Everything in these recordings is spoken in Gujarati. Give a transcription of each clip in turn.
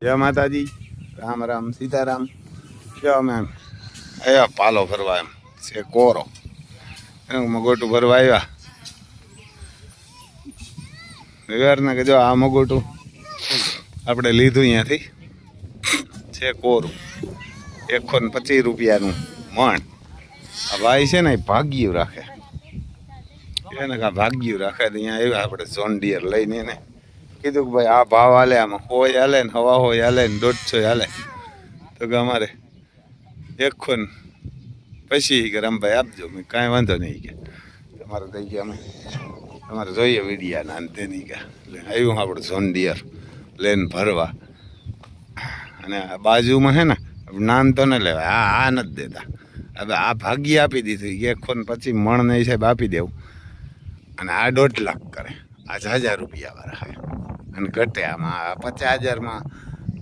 જય માતાજી, રામ રામ સીતારામ. જો અમે આવ્યા પાલો ભરવા, એમ છે કોરો એનું મગોટું ભરવા આવ્યા. વ્યવહારના કે જો આ મગોટું આપણે લીધું અહીંયાથી છે કોરું, 125 રૂપિયાનું મણ. આ ભાઈ છે ને એ ભાગ્યું રાખે, એને કાં ભાગ્યું રાખે તો અહીંયા આવ્યા આપણે ઝોન ડિયર લઈને. એને કીધું કે ભાઈ આ ભાવ હાલે, આમાં હોય હાલે ને હવા હોય હાલે ને 150 હાલે. તો કે અમારે 125 કે રામભાઈ આપજો. મેં કાંઈ વાંધો નહીં કે તમારે થઈ ગયા, અમે તમારે જોઈએ વીડિયાના અંતે નહીં કે. એટલે આવ્યું આપણે ઝોન ડિયર લઈને ભરવા. અને આ બાજુમાં છે ને નામ તો ન લેવાય, આ નથી દેતા. હવે આ ભાગ્ય આપી દીધું કે 125 મણ નહીં સાહેબ આપી દેવું. અને આ 1.5 લાખ કરે, આ 1000 રૂપિયાવાળા હોય. અને ઘટે આમાં 50,000માં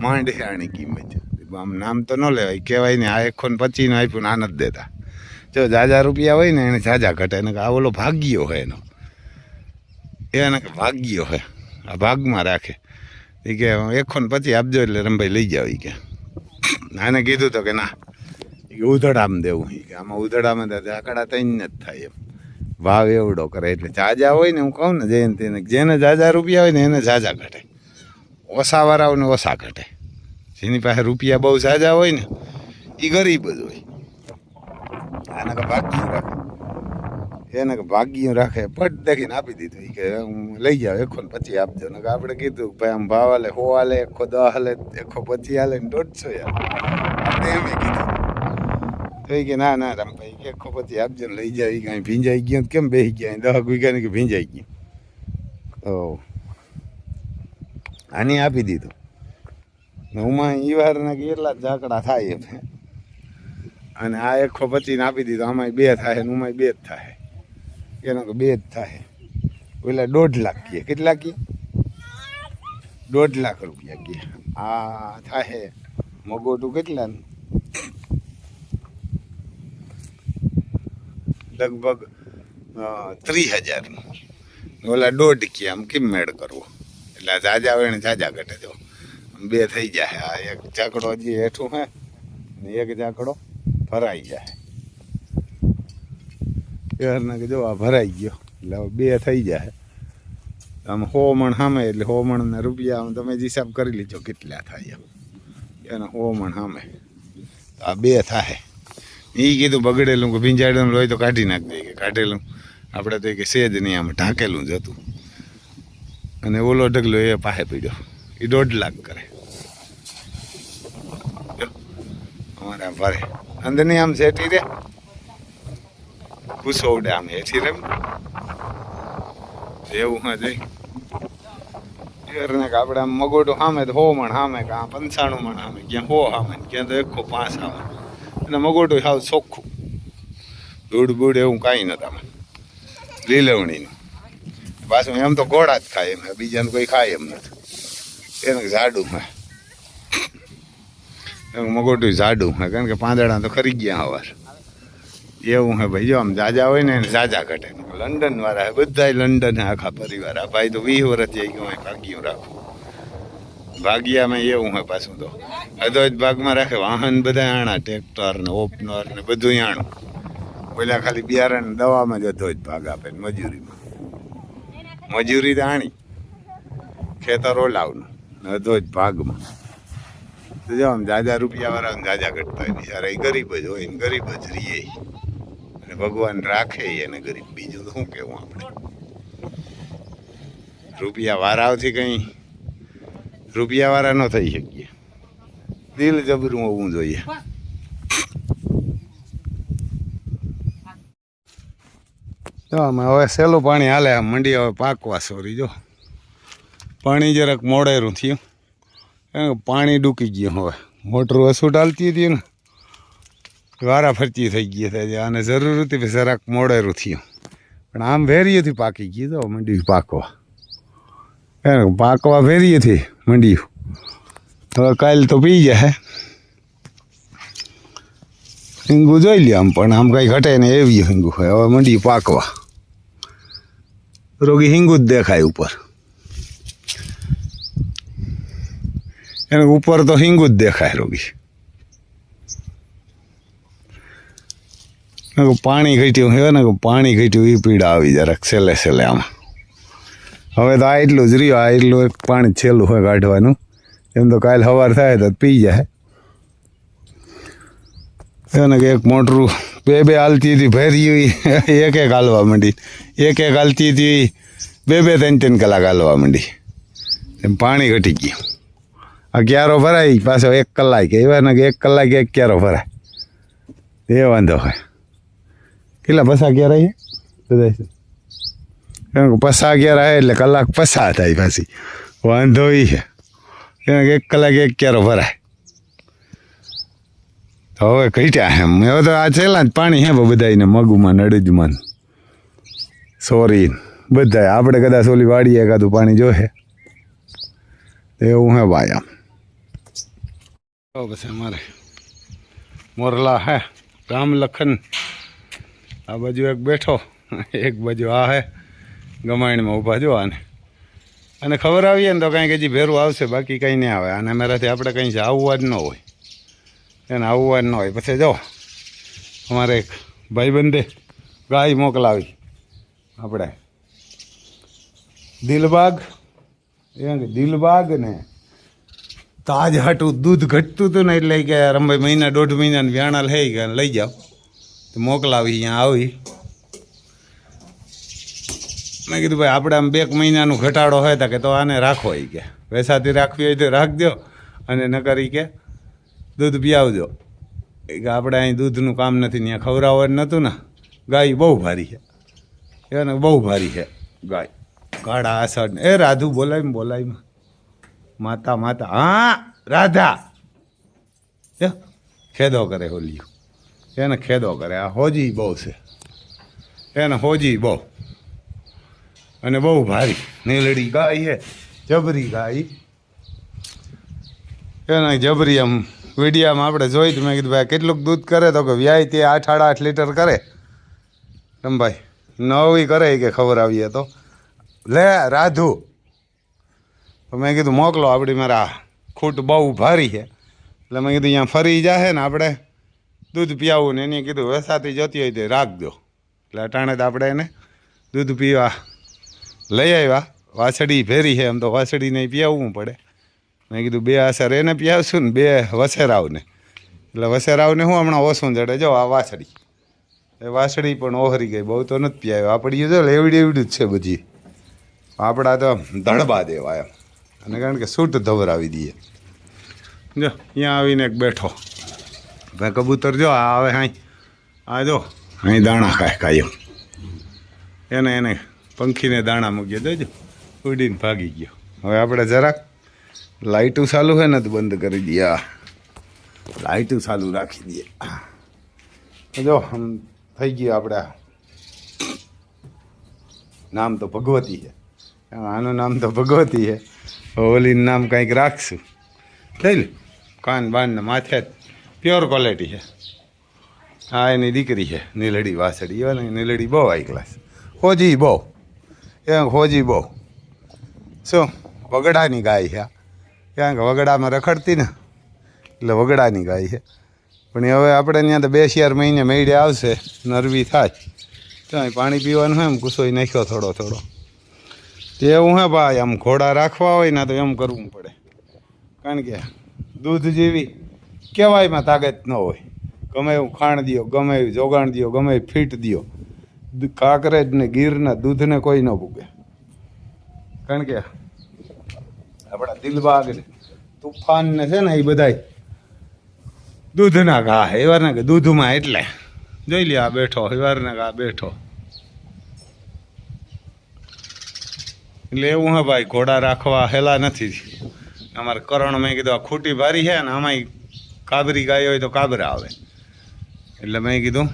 માંડ આની કિંમત. આમ નામ તો ન લેવાય, કહેવાય ને આ 125 આપ્યું ને આ નથી દેતા. જો 1000 રૂપિયા હોય ને એને ઝાઝા ઘટે. એને આ ઓલો ભાગ્યો હોય એનો, એને ભાગ્યો હોય, આ ભાગમાં રાખે. એ કે 125 આપજો એટલે રમભાઈ લઈ જાવ. એ કે આને કીધું તો કે ના, એ કે ઉધડામાં દેવું. એ કે આમાં ઉધડામાં આકડા તૈન જ થાય એમ, ભાવ એવડો કરે. એટલે ઝાઝા હોય ને, હું કહું ને જયંતિને, જેને 1000 રૂપિયા હોય ને એને ઝાઝા ઘટે, ઓછાવાળાઓને ઓછા ઘટે. જેની પાસે રૂપિયા બહુ ઝાઝા હોય ને એ ગરીબ જ હોય. આને કે ભાગ્યું રાખે, એને કે ભાગ્યું રાખે. પટ દેખીને આપી દીધું. એ કે હું લઈ જાઉં, 125 આપજો. ને આપણે કીધું ભાઈ આમ ભાવ હાલે, 100 હાલે, 110 હાલે, 125 હાલે ને 150 હાલે. આપણે એમ કીધું તો એ કે ના ના રામભાઈ, 125 આપજો ને લઈ જાવ. એ કાંઈ ભીંજાઈ ગયું કેમ બેસી ગયા 10 વીઘાની કે ભીંજાઈ ગયું. તો આની આપી દીધું. ને હુંમાં એ વારના કે એટલા જ ઝાકડા થાય એમ. અને આ 125 ને આપી દીધું. આમાં 2 થાય ને ઉમાં 2 જ થાય. એનો કે 2 જ થાય. પેલા 1.5 લાખ કહે. કેટલા કહે? 1.5 લાખ રૂપિયા કહે. આ થાય મગોટું કેટલાનું? લગભગ 30,000. ઓલા 1.5 કે. આમ કેમ મેળ કરવો? એટલે આ ઝાઝા હોય ને ઝાઝા ઘટે. જો 2 થઈ જાય. આ એક ઝાકડો હજી હેઠું હે ને એક ઝાકડો ભરાઈ જાય. એના કે જો આ ભરાઈ ગયો એટલે હવે 2 થઈ જાય. આમ 100 મણ સામે એટલે 100 મણના રૂપિયા તમે જ હિસાબ કરી લીધો કેટલા થાય એમ. એના 100 મણ સામે આ 2 થાય. એ કીધું બગડેલું કે ભીંજાડેલું હોય તો કાઢી નાખ દે. કે કાઢેલું આપણે તો કે સેજ નહીં, આમ ઢાંકેલું જ હતું. અને ઓલો ઢગલો એ પાસે પીડ્યો, એ 1.5 લાખ કરે. અમારે આમ ભરે અંદરની આમ સેટી રે ખુશો ઉડે આમ હેઠી રે એવું. હા જઈ ને કે આપણે આમ મગોટું સામે તો 100 મણ સામે, કે આ 95 મણ સામે, ક્યાં 100 સામે, ક્યાં તો 105 સામે. અને મગોટું સાવ ચોખ્ખું, ધૂળ બૂડ એવું કાંઈ નતા આમાં, લીલવણીનું. પાછું એમ તો ઘોડા જ ખાય એમ, બીજાને કોઈ ખાય એમ નથી. એને ઝાડું હોય એમ, મગોટું ઝાડું હોય, કારણ કે પાંદડા તો ખરી ગયા હવાર એવું હે ભાઈ. જો આમ ઝાઝા હોય ને એને ઝાઝા ઘટે. લંડન વાળા બધા લંડન આખા પરિવાર. આ ભાઈ તો 20 વર્ષ જઈ ગયું હોય ભાગ્યું રાખવું. ભાગ્યામાં એવું હોય પાછું તો અધો જ ભાગમાં રાખે. વાહન બધા આણા, ટ્રેક્ટર ને ઓપનર ને બધું આણું. પેલા ખાલી બિયારણ દવામાં જ અધો જ ભાગ આપે. મજૂરીમાં મજૂરી તો આણી, ખેતર ઓલાવનું અધો જ ભાગમાં. તો જો આમ ઝાઝા રૂપિયાવાળા ઝાઝા ઘટતા હોય. બિચારા એ ગરીબ જ હોય ને ગરીબ જ રહીએ. અને ભગવાન રાખે એને ગરીબ. બીજું તો શું કહેવું આપણે? રૂપિયા વાળાઓથી કંઈ રૂપિયાવાળા ન થઈ શકીએ. દિલ જબરું હોવું જોઈએ. જો આમાં હવે સહેલું પાણી હાલે. આ મંડી હવે પાકવા સોરી. જો પાણી જરાક મોડેરું થયું, પાણી ડૂકી ગયું. હવે મોટર વસૂટ હાલતી હતી ને, વારા ફરતી થઈ ગઈ થાય. આને જરૂર હતી પછી જરાક મોડેરું થયું. પણ આમ વેરીએથી પાકી ગઈ. તો મંડી પાકવા પાકવા વેરીએથી મંડ્યું. હવે કાલ તો પી જાય. હિંગુ જોઈ લે આમ, પણ આમ કાંઈ ઘટે ને એવી હિંગુ હોય. હવે મંડી પાકવા રોગી હિંગુ જ દેખાય ઉપર. એને ઉપર તો હિંગું જ દેખાય રોગી. પાણી ઘટ્યું હે ને, પાણી ઘટ્યું એ પીડા આવી જરાક છેલ્લે છેલ્લે આમાં. હવે તો આ એટલું જ રહ્યું, આ એટલું એક પાણી છેલ્લું હોય કાઢવાનું. એમ તો કાલે સવાર થાય તો પી જાય. એને કે એક મોટરું બે હાલતી હતી ભરી, એક હાલવા માંડી, એક હાલતી હતી બે 3 કલાક હાલવા માંડી. એમ પાણી ઘટી ગયું. આ ક્યારો ભરાય પાછો 1 કલાક, એવા ને કે 1 કલાક એક ક્યારો ભરાય, એ વાંધો હોય. કેટલા પસા ક્યારે બધા એમ પસા ક્યારે આવે એટલે કલાક પસા થાય પાછી, વાંધો એ છે. એને 1 કલાક એક ક્યારો ભરાય. હવે ઘટ્યા એમ. હવે તો આ છેલ્લા જ પાણી હે બધાને, મગુમાં નડજમાં સોરી બધા. આપણે કદાચ ઓલી વાડીએ એકાદું પાણી જોશે એવું હે ભાઈ. આમ પછી અમારે મોરલા હે રામ લખન, આ બાજુ એક બેઠો, એક બાજુ આ હે ગમાણીમાં ઊભા જો. અને ખબર આવીએ ને તો કાંઈક હજી ભેરું આવશે, બાકી કંઈ નહીં આવે. અને અમારાથી આપણે કંઈ આવવા જ ન હોય, એને આવવા જ ન હોય. પછી જો અમારે એક ભાઈબંધે ગાય મોકલાવી આપણે દિલબાગ, દિલબાગ ને તાજ હાટું દૂધ ઘટતું હતું ને, એટલે કે રમભાઈ મહિના 1.5 મહિનાની વ્યાણા લઈ ગયા, લઈ જાઓ તો મોકલાવી. અહીંયા આવી મેં કીધું ભાઈ આપણે આમ 2 મહિનાનું ઘટાડો હોય તો કે તો આને રાખો, એ કે વેસાથી રાખવી હોય તો રાખજો, અને ન કરી કે દૂધ પીવજો. એ કે આપણે અહીં દૂધનું કામ નથી, ત્યાં ખવડાવવાનું નહોતું ને. ગાય બહુ ભારી છે, એને બહુ ભારી છે ગાય, કાળા આસડ. એ રાધુ બોલાય માતા માતા, હા રાધા ખેદો કરે હોલિયું, એને ખેદો કરે. આ હોજી બહુ છે, એને હોજી બહુ, અને બહુ ભારી નીલડી ગાય છે, જબરી ગાય. એને જબરી આમ વિડીયામાં આપણે જોઈ તો મેં કીધું ભાઈ કેટલુંક દૂધ કરે, તો કે વ્યાય તે 8 લીટર કરે. એમ ભાઈ 9 કરે કે ખબર આવીએ તો લે રાધુ. તો મેં કીધું મોકલો, આપણી મારા ખૂટ બહુ ભારી છે, એટલે મેં કીધું અહીંયા ફરી જાય ને આપણે દૂધ પીવું ને. એને કીધું વેસાતી જતી હોય તો રાખજો. એટલે અટાણે તો આપણે એને દૂધ પીવા લઈ આવ્યા. વાછડી ભેરી છે, એમ તો વાછડીને પીવવું પડે. મેં કીધું 2 આસર એને પીવશું ને 2 વસેરાવને. એટલે વસેરાવને હું હમણાં ઓછું જડે. જો આ વાછડી, એ વાછડી પણ ઓહરી ગઈ, બહુ તો નથી પીવ્યો. આપણી જો એવડી જ છે બધી, આપણા તો ધડબા દેવા એમ. અને કારણ કે સૂટ ધવરાવી દઈએ. જો અહીંયા આવીને એક બેઠો ભાઈ કબૂતર, જો આ આવે હાઈ, આ જો અહીં દાણા ખાય કાયમ. એને પંખીને દાણા મૂકીએ, દેજો ઉડીને ભાગી ગયો. હવે આપણે જરાક લાઇટું ચાલુ છે ને તો બંધ કરી દઈએ, આ લાઇટું ચાલુ રાખી દઈએ. જો આમ થઈ ગયું. આપણે નામ તો ભગવતી છે, આનું નામ તો ભગવતી છે. ઓલીનું નામ કંઈક રાખશું. થઈ લે કાન બાન ને માથે પ્યોર ક્વોલિટી છે. હા એની દીકરી છે નીલડી વાસળી, એ ને નીલડી બહુ હાઈ ક્લાસ, હોજી બહુ, એ હોજી બહુ. શું વગડાની ગાય છે, કારણ કે વગડામાં રખડતી ને એટલે વગડાની ગાય છે. પણ હવે આપણે ત્યાં તો 2-4 મહિને મેળે આવશે, નરવી થાય ત્યાં પાણી પીવાનું હોય, એમ કુસોઈ નાખ્યો થોડો. તે એવું હે ભાઈ, આમ ઘોડા રાખવા હોય ને તો એમ કરવું પડે, કારણ કે દૂધ જેવી કહેવાયમાં તાકાત ન હોય. ગમે એવું ખાણ દો, ગમે એવું જોગાણ દો, ગમે એવું ફીટ દો, કાંકરેજ ને ગીરના દૂધને કોઈ ન ભૂગે. કારણ કે આપણા દિલબાગ ને તુફાન ને છે ને એ બધાય દૂધના ઘા એવા ને કે દૂધમાં. એટલે જોઈ લે આ બેઠો, એવારના ઘા બેઠો. એટલે એવું હે ભાઈ, ઘોડા રાખવા હેલા નથી. અમારે કરણ મેં કીધું આ ખૂટી ભારી છે ને, આમાંય કાબરી ગાય હોય તો કાબરા આવે. એટલે મેં કીધું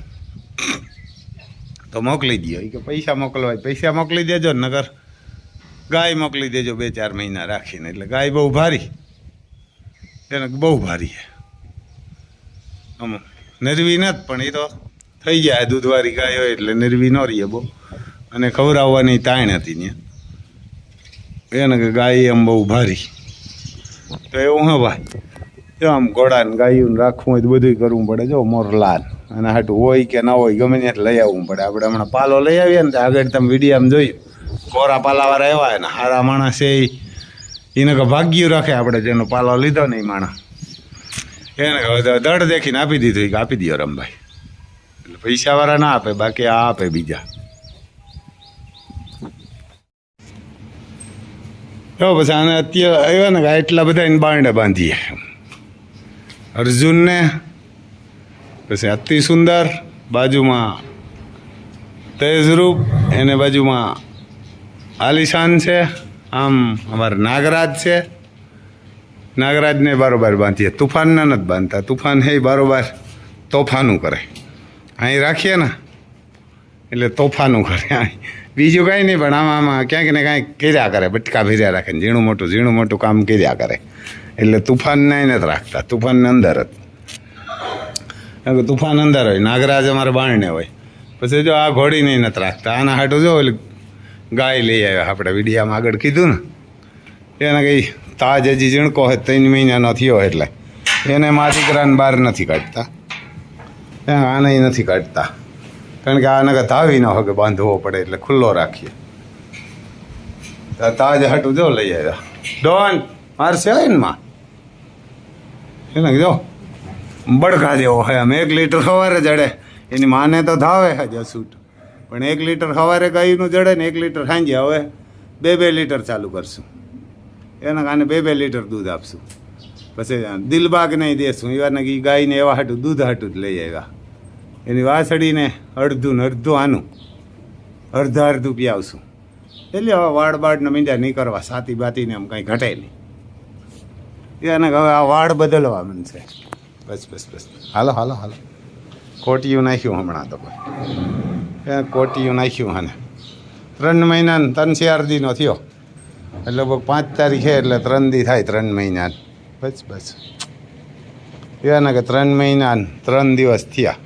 તો મોકલી દો. કે પૈસા મોકલવા પૈસા મોકલી દેજો, નગર ગાય મોકલી દેજો 2-4 મહિના રાખીને. એટલે ગાય બહુ ભારી, એને બહુ ભારી છે. આમ નરવી નથી, પણ એ તો થઈ જાય દૂધવાળી ગાય હોય એટલે નરવી ન રહીએ બહુ. અને ખવડાવવાની તાણ હતી ત્યાં, એને કે ગાય એમ બહુ ભારી. તો એવું હે ભાઈ, જો આમ ઘોડાને ગાયું રાખવું હોય તો બધું કરવું પડે. જો મોરલાલ અને હાટું હોય કે ના હોય ગમે ત્યાં લઈ આવવું પડે. આપણે હમણાં પાલો લઈ આવીએ ને તો આગળ તમે વિડીયામાં જોયું કોરા પાલાવાળા એવા ને સારા માણસ છે એને કે ભાગ્યું રાખે. આપણે જેનો પાલો લીધો ને એ માણસ એને દડ દેખીને આપી દીધું કે આપી દો રમભાઈ. એટલે પૈસાવાળા ના આપે, બાકી આ આપે બીજા. જો પછી આને અત્યારે આવ્યા ને એટલા બધા એને બાંડે બાંધીએ. અર્જુનને પછી અતિ સુંદર, બાજુમાં તેજરૂપ, એને બાજુમાં આલિશાન છે. આમ અમારે નાગરાજ છે, નાગરાજને બારોબાર બાંધીએ. તુફાનને નથી બાંધતા, તુફાન હે બારોબાર તોફાનું કરે. અહીં રાખીએ ને એટલે તોફાનું કરે. અહીં બીજું કાંઈ નહીં, પણ આમાં ક્યાંક ને કાંઈક કર્યા કરે, બટકા ભર્યા રાખે ને ઝીણું મોટું કામ કર્યા કરે. એટલે તુફાનને નથી રાખતા, તુફાનને અંદર જ. તુફાન અંદર હોય, નાગરાજ અમારે બાણને હોય. પછી જો આ ઘોડીને નથી રાખતા. આના હાટું જો એટલે ગાય લઈ આવ્યા. આપણે વિડીયામાં આગળ કીધું ને એને કંઈ તાજ હજી ઝીણકો હોય 3 મહિનાનો થયો એટલે એને મા દીકરાને બહાર નથી કાઢતા, આને નથી કાઢતા. કારણ કે આને ધાવી ન હોય કે બાંધવો પડે એટલે ખુલ્લો રાખીએ. તાજ હાટું જો લઈ આવ્યા. ડોન મારશે હોય ને માં એને જો બળકા જેવો હોય. આમ 1 લીટર સવારે જડે. એની માને તો ધાવે હજ અસૂટ, પણ 1 લીટર સવારે ગાયનું જડે ને 1 લીટર સાંજે. હવે 2 લીટર ચાલુ કરશું. એના કારણે 2 લીટર દૂધ આપશું. પછી દિલબાગ નહીં દેશું. એવાને એ ગાયને એવા હાટું દૂધ હાટું જ લઈ આવ્યા. એની વાસળીને અડધું ને અડધું આનું અડધું પીવશું. એટલે હવે વાળ બાળને મીંડા નહીં કરવા, સાતી બાતીને આમ કંઈ ઘટે નહીં. એને હવે આ વાળ બદલવા મનશે. બસ હાલો કોટિયું નાખ્યું હમણાં તો કોટિયું નાખ્યું. અને 3 મહિના 3-4 દીનો થયો એટલે 5 તારીખે એટલે 3 દી થાય 3 મહિના. બસ એને કે 3 મહિના 3 દિવસ થયા.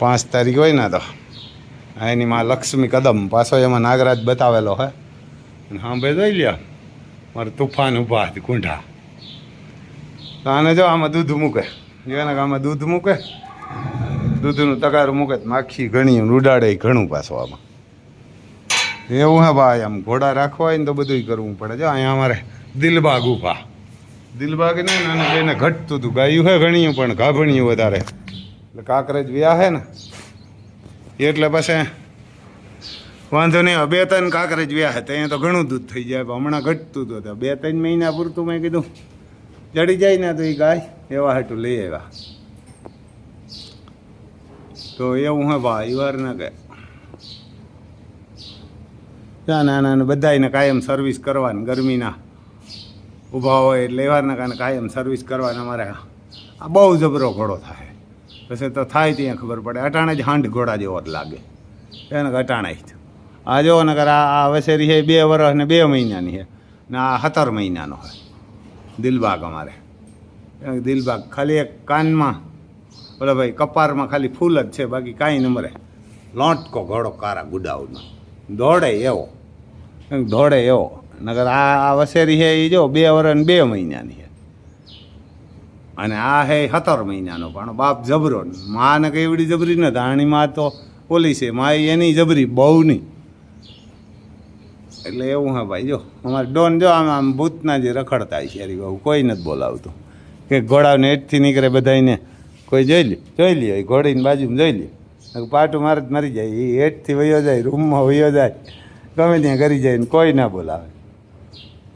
5 તારીખ હોય ને તો એની માં લક્ષ્મી કદમ પાછો એમાં નાગરાજ બતાવેલો હોય. હા ભાઈ જોઈ લ્યો મારે તુફાન ઊભા હતી કુંઢા. તો આને જો આમાં દૂધ મૂકે. એને આમાં દૂધ મૂકે, દૂધનું તગારું મૂકે તો માખી ઘણી ઉડાડે ઘણું પાછું આમાં. એવું હે ભાઈ. આમ ઘોડા રાખવા હોય ને તો બધું કરવું પડે. જો અહીંયા અમારે દિલબાગ ઊભા. દિલબાગ ને અને એને ઘટતું હતું. ગાયું હે ઘણીયું પણ ગાભણિયું વધારે. એટલે કાંકરેજ વ્યા હે ને એટલે પછી વાંધો નહીં. 2-3 કાંકરેજ વ્યા હે ત્યાં તો ઘણું દૂધ થઈ જાય. હમણાં ઘટતું હતું. 2-3 મહિના પૂરતું મેં કીધું જડી જાય ને તો એ ગાય એવા હાટું લઈ આવ્યા. તો એવું હે ભાઈ વાર ના કે નાના બધાને કાયમ સર્વિસ કરવાની. ગરમીના ઊભા હોય એટલે એવારના કારણે કાયમ સર્વિસ કરવાના. અમારે આ બહુ જબરો ઘોડો થાય. પછી તો થાય ત્યાં ખબર પડે. અટાણે જ હાંડ ઘોડા જેવો જ લાગે એને અટાણે જ. આ જો ને આ વસેરી છે 2 વર્ષ ને 2 મહિનાની છે ને આ 17 મહિનાનો હોય. દિલબાગ અમારે દિલબાગ ખાલી એક કાનમાં બોલે ભાઈ કપારમાં ખાલી ફૂલ જ છે, બાકી કાંઈ ન મરે. લોટકો ઘોડો કારા ગુડાવનો દોડે એવો નગર આ વસેરી છે એ જો 2 વર્ષ ને 2 મહિનાની છે. અને આ હે 17 મહિનાનો. પણ બાપ જબરો. માને કંઈ એવડી જબરી નથી. આની માં તો ઓલી છે મા એની જબરી બહુ નહીં. એટલે એવું હા ભાઈ. જો અમારે ડોન જો આમ ભૂતના જે રખડતા છે બહુ કોઈ નથી બોલાવતું કે ઘોડાને હેઠથી નીકળે બધાને કોઈ જોઈ લ્યો એ ઘોડીની બાજુમાં જોઈ લ્યો પાટું મારે જ મરી જાય. એ હેઠથી વયો જાય, રૂમમાં વયો જાય, ગમે ત્યાં કરી જાય ને કોઈ ના બોલાવે.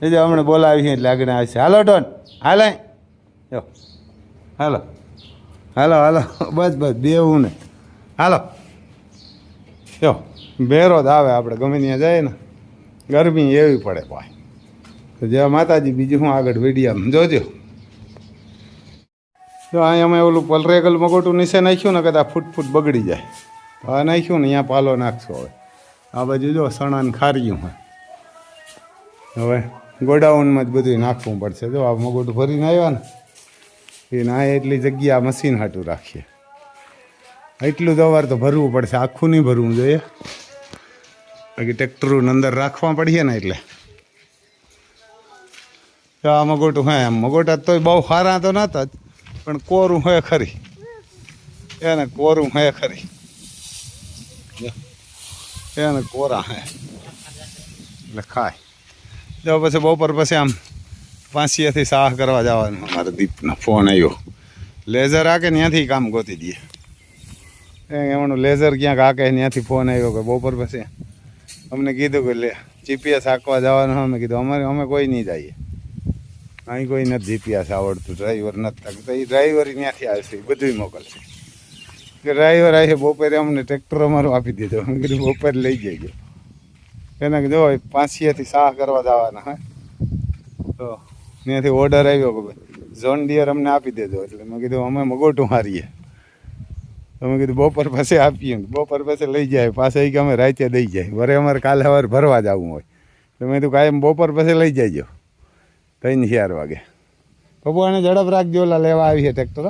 એ જો હમણાં બોલાવી એટલે આગળ આવશે. હાલો ડોન હાલાય જો હાલો બસ બેવું ને હાલો. જો ભેરો જ આવે. આપણે ગમે ત્યાં જાય ને ગરમી એવી પડે ભાઈ. તો જય માતાજી. બીજું હું આગળ વિડીયામાં જોજો. જો અહીંયા અમે ઓલું પલરેગલ મગોટું નીચે નાખ્યું ને કદાચ ફૂટ બગડી જાય. આ નાખ્યું ને અહીંયા પાલો નાખશો. હવે આ બાજુ જો સણાને ખાર્યું હોય. હવે ગોડાઉનમાં જ બધું નાખવું પડશે. જો આ મગોટું ભરીને આવ્યા ને એ ના એટલી જગ્યા મશીન હાટું રાખીએ. એટલું દવાર તો ભરવું પડશે. આખું નહીં ભરવું જોઈએ, બાકી ટ્રેક્ટરું અંદર રાખવા પડીએ ને એટલે તો આ મગોટું હે એમ મગોટા તોય બહુ સારા તો નહોતા જ પણ કોરું હે ખરી એને કોરું હે ખરી એને કોરા હે એટલે ખાય જો પછી બપોર પછી આમ પાંચીએથી સાહ કરવા જવાનું અમારે દીપનો ફોન આવ્યો લેઝર આકે ત્યાંથી કામ ગોતી દઈએ એમનું લેઝર ક્યાંક આકે ત્યાંથી ફોન આવ્યો કે બપોર પછી અમને કીધું કે લે જીપીએસ આંકવા જવાનું અમે કીધું અમે કોઈ નહીં જઈએ અહીં કોઈ નથી જીપીએસ આવડતું ડ્રાઈવર નથી થતું એ ડ્રાઈવર ત્યાંથી આવશે બધું મોકલશે કે ડ્રાઈવર આવે બપોરે અમને ટ્રેક્ટર અમારું આપી દીધું અમે કીધું બપોરે લઈ જઈએ એને જો પાંચીએથી સાહ કરવા જવાના હે તો ત્યાંથી ઓર્ડર આવ્યો કે ભાઈ ઝોન ડિયર અમને આપી દેજો એટલે મેં કીધું અમે મગોટું હારીએ તમે કીધું બપોર પછી આપીએ બપોર પછી લઈ જાય પાછા કે અમે રાતે દઈ જાય વરે અમારે કાલે સવારે ભરવા જવું હોય તો મેં કીધું કાયમ બપોર પછી લઈ જજો 3-4 વાગે પપ્પાને ઝડપ રાખજો ઓલા લેવા આવી છે ટ્રેક્ટર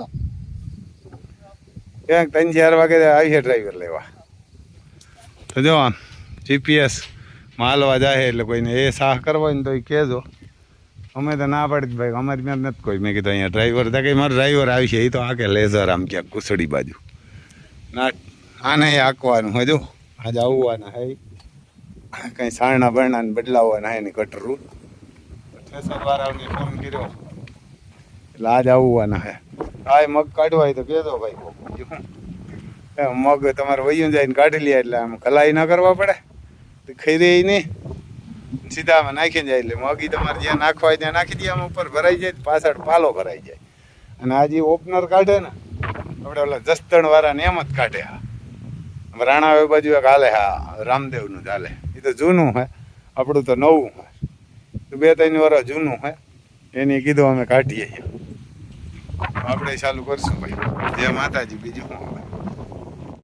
ક્યાંક 3-4 વાગે આવી છે ડ્રાઈવર લેવા તો જો આમ જીપીએસ માલવા જાય એટલે કોઈને એ સાહ કરવો હોય ને તો એ કહેજો અમે તો ના પાડી ભાઈ અમારી ત્યાં નથી કોઈ મેં કીધું અહીંયા ડ્રાઈવર હતા કે મારો ડ્રાઈવર આવી છે એ તો આકે લેઝર આમ ક્યાંક કુસડી બાજુ ના આને આંકવાનું હોય જો આજે આવવાના હે કંઈ સારણા બરણાને બદલાવવાના હે ને કટરું ઠેસરવાળાને ફોન કર્યો એટલે આજ આવવાના હે હા મગ કાઢવા હોય તો કહેજો ભાઈ મગ તમારે વયું જાય ને કાઢી લે એટલે આમ કલાઈ ના કરવા પડે તો ખરી નહીં સીધા આમાં નાખીને જાય એટલે મગી તમારે જ્યાં નાખવા હોય ત્યાં નાખી દે આમ ઉપર ભરાઈ જાય પાછળ પાલો ભરાઈ જાય અને આ જે ઓપનર કાઢે ને આપણે ઓલા જસદણવાળાને એમ જ કાઢે હા રાણાવે બાજુ એક હાલે હા રામદેવનું જ હાલે એ તો જૂનું હે આપણું તો નવું હે તો 2-3 વર્ષ જૂનું હે એની કીધું અમે કાઢીએ આપણે ચાલુ કરશું ભાઈ જય માતાજી બીજું